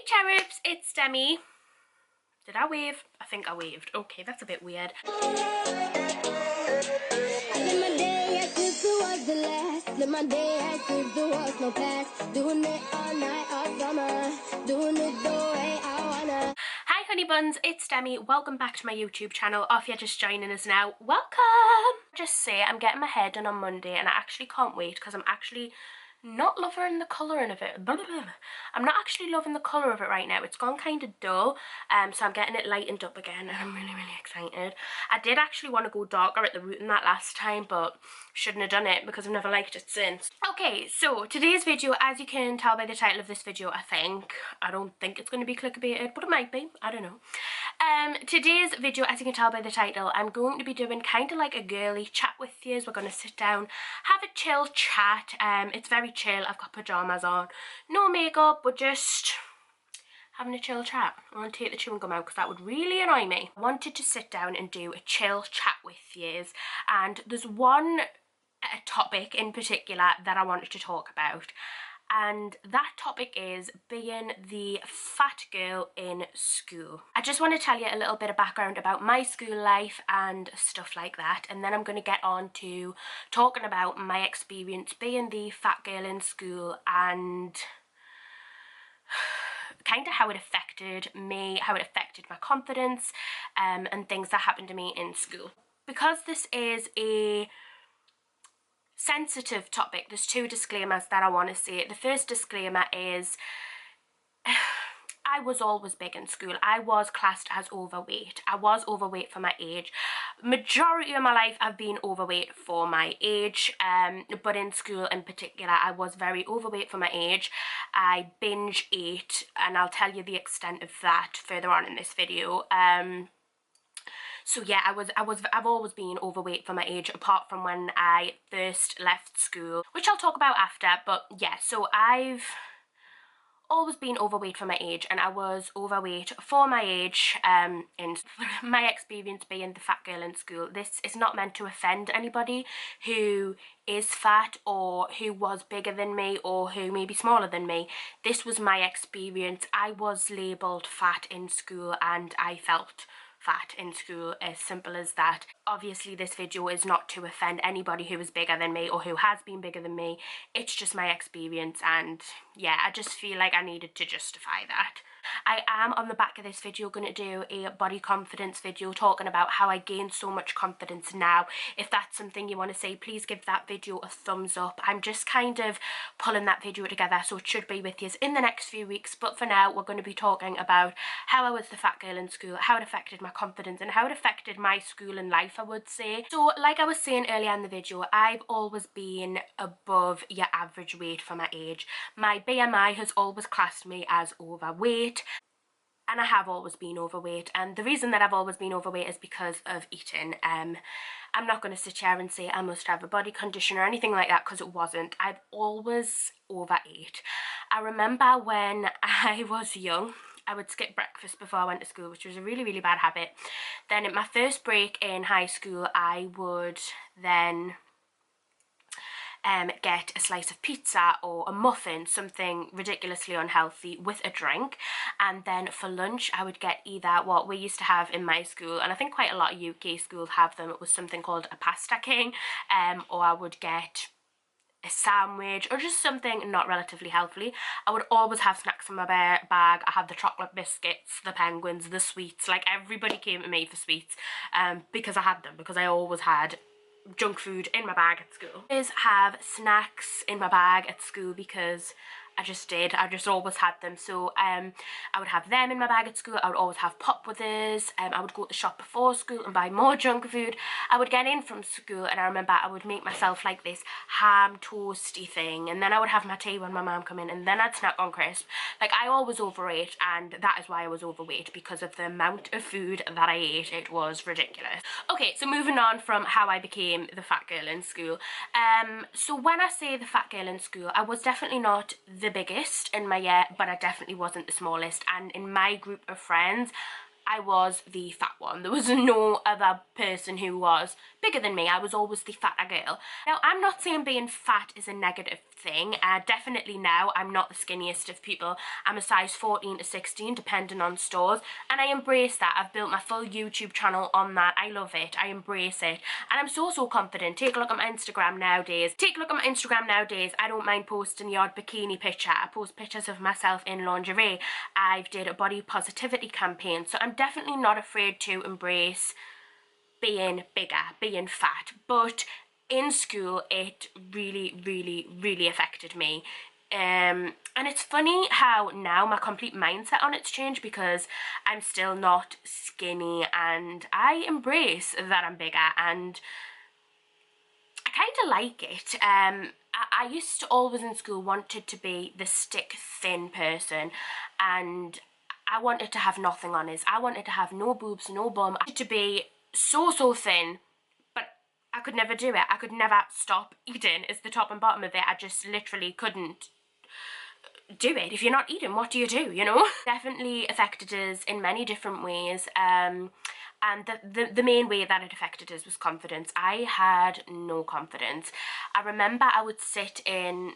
cherubs, it's Demi. Did I wave? I think I waved. Okay, that's a bit weird. Hi honey buns, it's Demi. Welcome back to my YouTube channel. Or if you're just joining us now, welcome! Just say I'm getting my hair done on Monday and I actually can't wait because I'm actually not loving the colouring of it. I'm not actually loving the colour of it right now. It's gone kind of dull, so I'm getting it lightened up again and I'm really excited. I did actually want to go darker at the root than that last time, but shouldn't have done it because I've never liked it since. Okay, so today's video, as you can tell by the title of this video, I don't think it's going to be clickbaited, but it might be, I don't know. Today's video, as you can tell by the title, I'm going to be doing kind of like a girly chat with you. We're going to sit down, have a chill chat. It's very chill. I've got pyjamas on, no makeup, but just having a chill chat. I want to take the chewing gum out because that would really annoy me. I wanted to sit down and do a chill chat with you, and there's one topic in particular that I wanted to talk about. And that topic is being the fat girl in school. I just want to tell you a little bit of background about my school life and stuff like that, and then I'm going to get on to talking about my experience being the fat girl in school and kind of how it affected me, how it affected my confidence, and things that happened to me in school. Because this is a sensitive topic, there's two disclaimers that I want to say. The first disclaimer is I was always big in school. I was classed as overweight. I was overweight for my age. Majority of my life I've been overweight for my age, but in school in particular I was very overweight for my age. I binge ate, and I'll tell you the extent of that further on in this video. So yeah, I've always been overweight for my age, apart from when I first left school, which I'll talk about after. But yeah, so I've always been overweight for my age, and I was overweight for my age in my experience being the fat girl in school. This is not meant to offend anybody who is fat or who was bigger than me or who may be smaller than me. This was my experience. I was labelled fat in school and I felt fat in school, as simple as that. Obviously this video is not to offend anybody who is bigger than me or who has been bigger than me. It's just my experience, and yeah, I just feel like I needed to justify that. I am on the back of this video going to do a body confidence video talking about how I gained so much confidence now. If that's something you want to see, please give that video a thumbs up. I'm just kind of pulling that video together, so it should be with you in the next few weeks, but for now we're going to be talking about how I was the fat girl in school, how it affected my confidence and how it affected my school and life, I would say. So like I was saying earlier in the video, I've always been above your average weight for my age. My BMI has always classed me as overweight, and I have always been overweight, and the reason that I've always been overweight is because of eating. I'm not going to sit here and say I must have a body condition or anything like that, because it wasn't. I've always overate. I remember when I was young, I would skip breakfast before I went to school, which was a really bad habit. Then at my first break in high school, I would then get a slice of pizza or a muffin, something ridiculously unhealthy, with a drink. And then for lunch I would get either what we used to have in my school, and I think quite a lot of UK schools have them, it was something called a pasta king, or I would get a sandwich or just something not relatively healthy. I would always have snacks in my bag. I had the chocolate biscuits, the penguins, the sweets. Like, everybody came to me for sweets because I had them, because I always had junk food in my bag at school. I always have snacks in my bag at school because I just did. I just always had them. So I would have them in my bag at school. I would always have pop withers. I would go to the shop before school and buy more junk food. I would get in from school, and I remember I would make myself like this ham toasty thing, and then I would have my tea when my mum come in, and then I'd snack on crisp. Like, I always overate, and that is why I was overweight, because of the amount of food that I ate. It was ridiculous. Okay, so moving on from how I became the fat girl in school. So when I say the fat girl in school, I was definitely not the biggest in my year, but I definitely wasn't the smallest, and in my group of friends I was the fat one. There was no other person who was bigger than me. I was always the fatter girl. Now, I'm not saying being fat is a negative thing. Definitely now I'm not the skinniest of people. I'm a size 14 to 16 depending on stores, and I embrace that. I've built my full YouTube channel on that. I love it. I embrace it, and I'm so confident. Take a look at my Instagram nowadays. I don't mind posting the odd bikini picture. I post pictures of myself in lingerie. I've did a body positivity campaign, so I'm definitely not afraid to embrace being bigger, being fat. But in school it really affected me. And it's funny how now my complete mindset on it's changed, because I'm still not skinny and I embrace that I'm bigger, and I kind of like it. I used to always in school wanted to be the stick thin person, and I wanted to have nothing on us. I wanted to have no boobs, no bum. I wanted to be so thin, but I could never do it. I could never stop eating is the top and bottom of it. I just literally couldn't do it. If you're not eating, what do, you know? Definitely affected us in many different ways. And the main way that it affected us was confidence. I had no confidence. I remember I would sit in,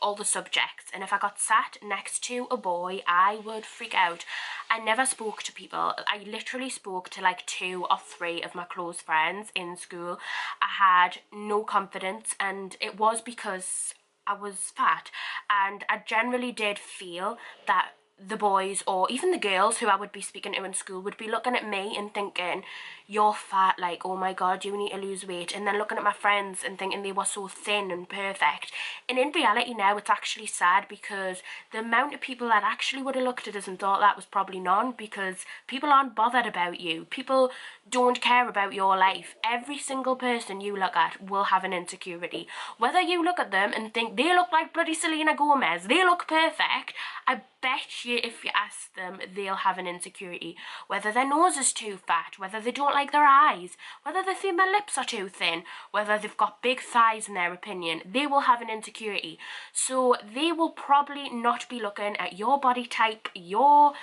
all the subjects, and if I got sat next to a boy, I would freak out. I never spoke to people. I literally spoke to like 2 or 3 of my close friends in school. I had no confidence, and it was because I was fat, and I generally did feel that the boys, or even the girls who I would be speaking to in school, would be looking at me and thinking, you're fat, like, oh my god, you need to lose weight, and then looking at my friends and thinking they were so thin and perfect. And in reality now, it's actually sad, because the amount of people that actually would have looked at us and thought that was probably none, because people aren't bothered about you. People don't care about your life. Every single person you look at will have an insecurity. Whether you look at them and think they look like bloody Selena Gomez, they look perfect, I bet you if you ask them, they'll have an insecurity. Whether their nose is too fat, whether they don't like their eyes, whether they think their lips are too thin, whether they've got big thighs in their opinion, they will have an insecurity. So they will probably not be looking at your body type, your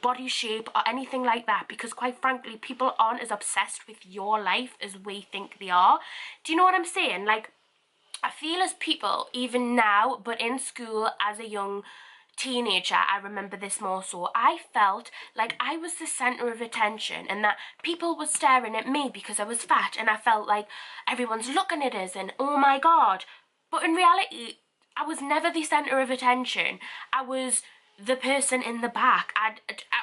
body shape, or anything like that, because quite frankly, people aren't as obsessed with your life as we think they are. Do you know what I'm saying? Like, I feel as people, even now, but in school as a young teenager, I remember this more so, I felt like I was the centre of attention, and that people were staring at me because I was fat, and I felt like everyone's looking at us and oh my god. But in reality, I was never the centre of attention. I was the person in the back. I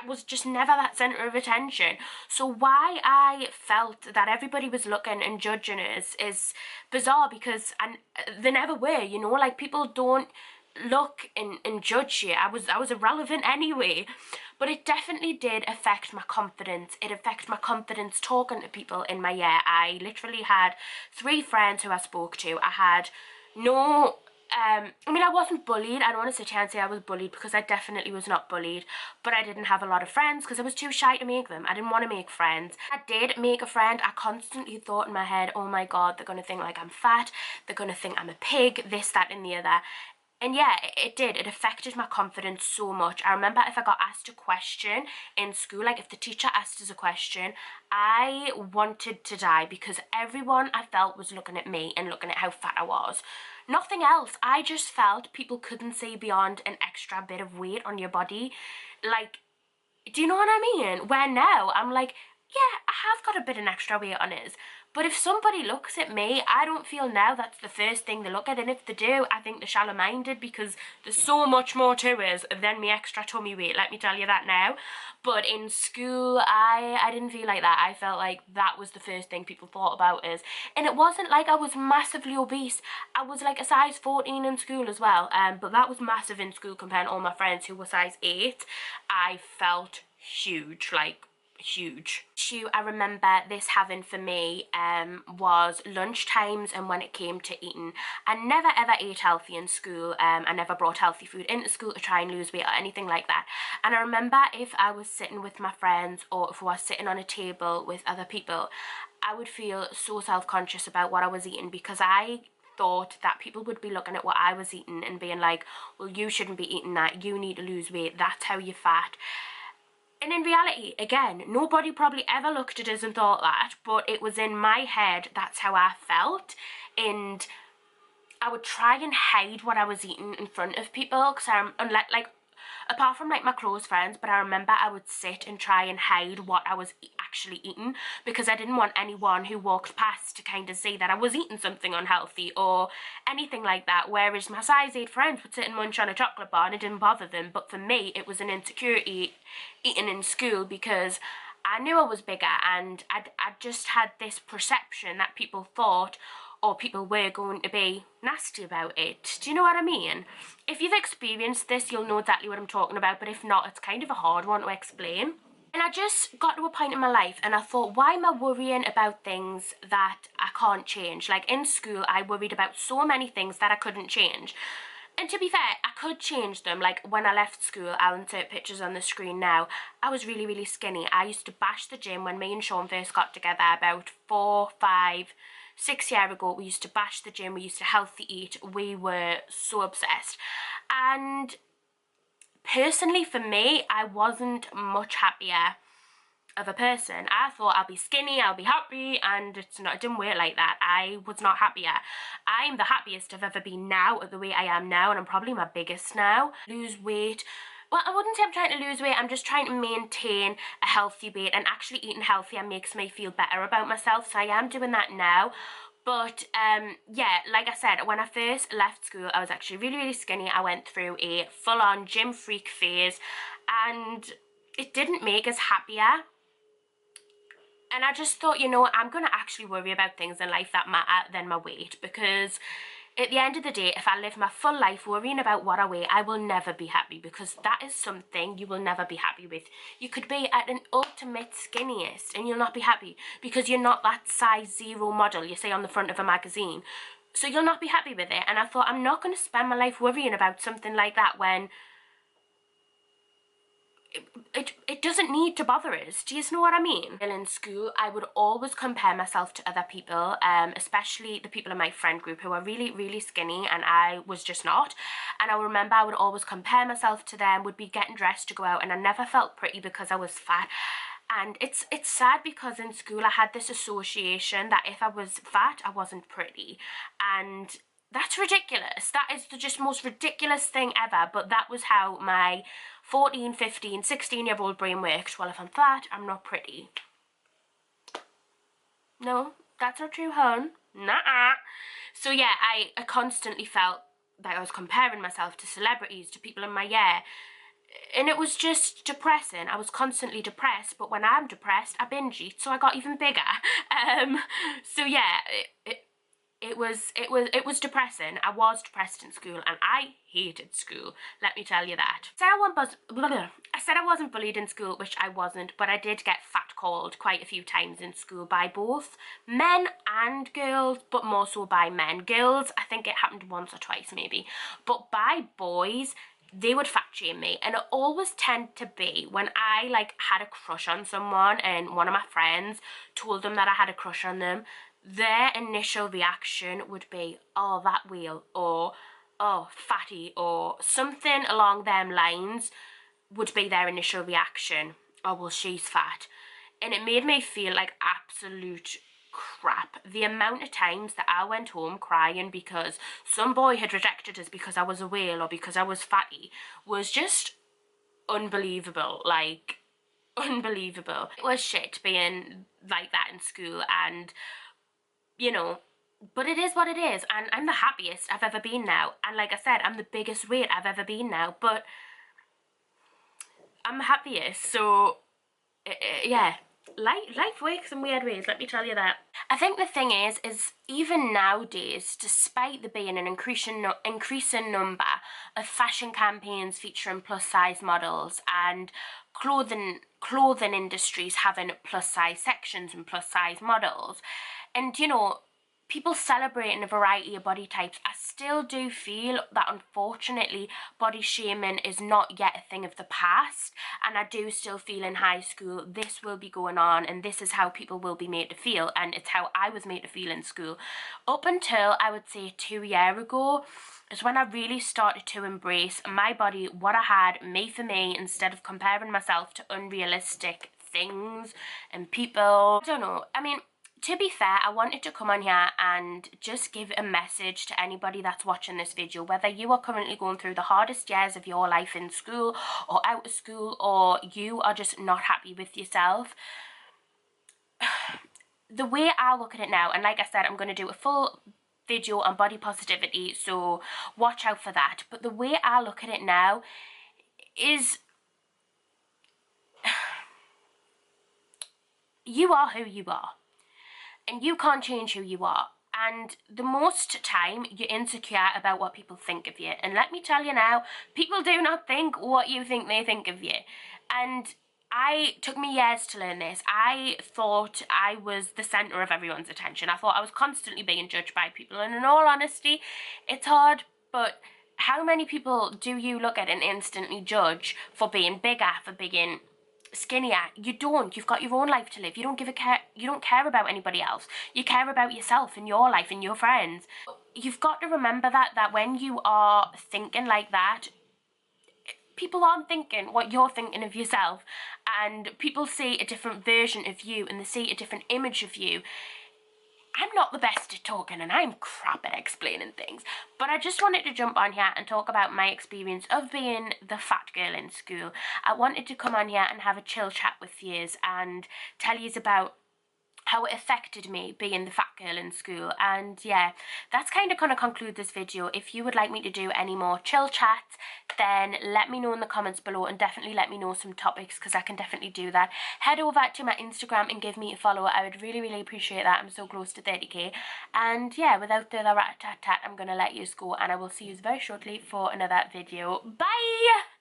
was just never that centre of attention. So why I felt that everybody was looking and judging us is bizarre, because they never were, like, people don't look and judge you. I was irrelevant anyway. But it definitely did affect my confidence. It affected my confidence talking to people in my year. I literally had 3 friends who I spoke to. I had no I wasn't bullied. I don't want to sit here and say I was bullied, because I definitely was not bullied, but I didn't have a lot of friends because I was too shy to make them. I didn't want to make friends. I did make a friend. I constantly thought in my head, oh my god, they're going to think like I'm fat, they're going to think I'm a pig, this, that and the other. And yeah, it did. It affected my confidence so much. I remember if I got asked a question in school, like if the teacher asked us a question, I wanted to die, because everyone I felt was looking at me and looking at how fat I was. Nothing else. I just felt people couldn't see beyond an extra bit of weight on your body. Like, do you know what I mean? Where now I'm like, yeah, I have got a bit of extra weight on it. But if somebody looks at me, I don't feel now that's the first thing they look at. And if they do, I think they're shallow-minded, because there's so much more to us than me extra tummy weight. Let me tell you that now. But in school, I didn't feel like that. I felt like that was the first thing people thought about us. And it wasn't like I was massively obese. I was like a size 14 in school as well. But that was massive in school compared to all my friends who were size 8. I felt huge, like huge. Issue I remember this having for me was lunch times, and when it came to eating. I never ever ate healthy in school. I never brought healthy food into school to try and lose weight or anything like that. And I remember if I was sitting with my friends, or if I was sitting on a table with other people, I would feel so self-conscious about what I was eating, because I thought that people would be looking at what I was eating and being like, well, you shouldn't be eating that, you need to lose weight, that's how you're fat. And in reality, again, nobody probably ever looked at us and thought that, but it was in my head, that's how I felt. And I would try and hide what I was eating in front of people, because I'm like apart from like my close friends, but I remember I would sit and try and hide what I was actually eating, because I didn't want anyone who walked past to kind of see that I was eating something unhealthy or anything like that. Whereas my size 8 friends would sit and munch on a chocolate bar and it didn't bother them, but for me it was an insecurity eating in school, because I knew I was bigger, and I'd just had this perception that people thought, or people were going to be nasty about it. Do you know what I mean? If you've experienced this, you'll know exactly what I'm talking about, but if not, it's kind of a hard one to explain. And I just got to a point in my life and I thought, why am I worrying about things that I can't change? Like in school, I worried about so many things that I couldn't change. And to be fair, I could change them. Like when I left school, I'll insert pictures on the screen now, I was really, really skinny. I used to bash the gym when me and Sean first got together about 4, 5, 6 years ago. We used to bash the gym, we used to healthy eat, we were so obsessed. And personally for me, I wasn't much happier of a person. I thought I'll be skinny, I'll be happy, and it didn't work like that. I was not happier. I'm the happiest I've ever been now at the way I am now, and I'm probably my biggest now. Lose weight. Well, I wouldn't say I'm trying to lose weight, I'm just trying to maintain a healthy weight, and actually eating healthier makes me feel better about myself, so I am doing that now. But yeah, like I said, when I first left school, I was actually really, really skinny. I went through a full-on gym freak phase, and it didn't make us happier. And I just thought, you know, I'm going to actually worry about things in life that matter than my weight, because at the end of the day, if I live my full life worrying about what I weigh, I will never be happy, because that is something you will never be happy with. You could be at an ultimate skinniest and you'll not be happy, because you're not that size 0 model you say on the front of a magazine. So you'll not be happy with it. And I thought, I'm not going to spend my life worrying about something like that when it doesn't need to bother us. Do you know what I mean? In school, I would always compare myself to other people, especially the people in my friend group who are really, really skinny, and I was just not. And I remember I would always compare myself to them, would be getting dressed to go out, and I never felt pretty because I was fat. And it's sad, because in school I had this association that if I was fat, I wasn't pretty. And that's ridiculous. That is the just most ridiculous thing ever, but that was how my 14, 15, 16-year-old brain works. Well, if I'm fat, I'm not pretty. No, that's not true, hon. Nuh-uh. So yeah, I constantly felt like I was comparing myself to celebrities, to people in my year. And it was just depressing. I was constantly depressed, but when I'm depressed, I binge eat, so I got even bigger. So yeah, it was depressing. I was depressed in school, and I hated school, let me tell you that. I said I wasn't bullied in school, which I wasn't, but I did get fat called quite a few times in school by both men and girls, but more so by men. Girls, I think it happened once or twice maybe, but by boys, they would fat shame me. And it always tended to be when I like had a crush on someone and one of my friends told them that I had a crush on them, their initial reaction would be, oh, that wheel, or oh, fatty, or something along them lines would be their initial reaction. Oh, well, she's fat. And it made me feel like absolute crap. The amount of times that I went home crying because some boy had rejected us because I was a whale or because I was fatty was just unbelievable. Like, unbelievable. It was shit being like that in school, and you know, but it is what it is, and I'm the happiest I've ever been now. And like I said, I'm the biggest weight I've ever been now, but I'm the happiest. So yeah, life works in weird ways, let me tell you that. I think the thing is even nowadays, despite there being an increasing number of fashion campaigns featuring plus size models, and clothing industries having plus size sections and plus size models, and you know, people celebrating a variety of body types, I still do feel that unfortunately body shaming is not yet a thing of the past, and I do still feel in high school this will be going on, and this is how people will be made to feel, and it's how I was made to feel in school. Up until I would say 2 years ago is when I really started to embrace my body, what I had, me for me, instead of comparing myself to unrealistic things and people. I don't know, I mean, to be fair, I wanted to come on here and just give a message to anybody that's watching this video, whether you are currently going through the hardest years of your life in school or out of school, or you are just not happy with yourself. The way I look at it now, and like I said, I'm going to do a full video on body positivity, so watch out for that. But the way I look at it now is you are who you are. And you can't change who you are. And the most time, you're insecure about what people think of you. And let me tell you now, people do not think what you think they think of you. And I took me years to learn this. I thought I was the centre of everyone's attention. I thought I was constantly being judged by people. And in all honesty, it's hard, but how many people do you look at and instantly judge for being bigger, for being skinnier? You don't. You've got your own life to live. You don't care about anybody else. You care about yourself and your life and your friends. You've got to remember that when you are thinking like that, people aren't thinking what you're thinking of yourself, and people see a different version of you and they see a different image of you. I'm not the best at talking and I'm crap at explaining things, but I just wanted to jump on here and talk about my experience of being the fat girl in school. I wanted to come on here and have a chill chat with yous and tell yous about how it affected me being the fat girl in school. And yeah, that's kind of going to conclude this video. If you would like me to do any more chill chats, then let me know in the comments below, and definitely let me know some topics, because I can definitely do that. Head over to my Instagram and give me a follow. I would really appreciate that. I'm so close to 30k. And yeah, without further rat-tat-tat, I'm going to let you go, and I will see you very shortly for another video. Bye!